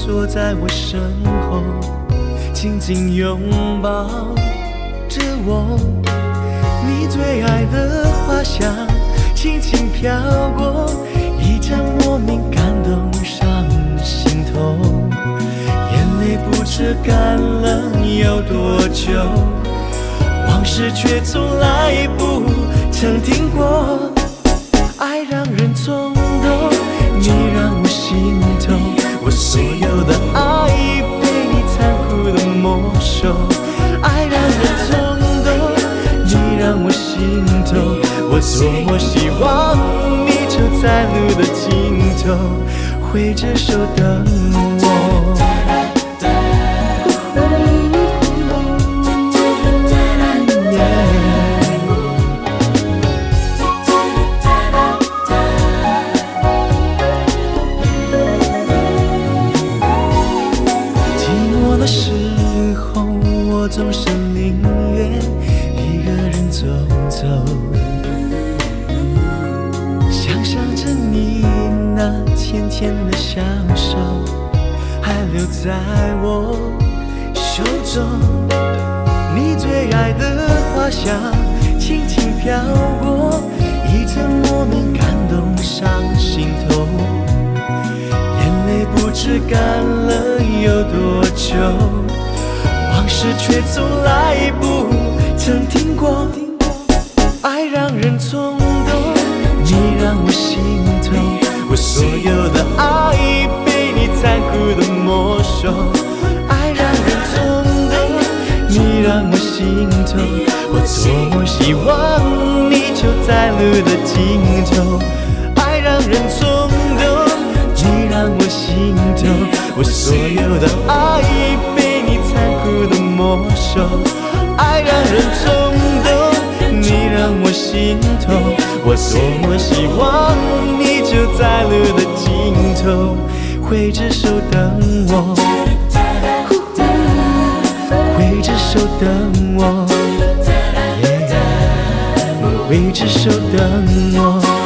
坐在我身后，紧紧拥抱着我。你最爱的花香轻轻飘过，一阵莫名感动上心头，眼泪不知干了有多久，往事却从来不曾停过。爱让人冲动，你让我心痛，我所有的爱被你残酷的没收。爱让人冲动，你让我心痛，我多么希望你就在路的尽头，挥着手等我。时候，我总是宁愿一个人走走，想象着你那浅浅的小手还留在我手中，你最爱的花香轻轻飘过，一阵莫名感动上心头，眼泪不知干了有多久，往事却从来不曾停过。爱让人冲动，你让我心痛，我所有的爱被你残酷的没收。爱让人冲动，你让我心痛，我多么希望你就在路的尽头。爱让人冲动，你让我心痛，我所有的爱被你残酷的没收。爱让人冲动，你让我心痛，我多么希望你就在路的尽头，挥着手等我，挥着手等我，挥着手等我。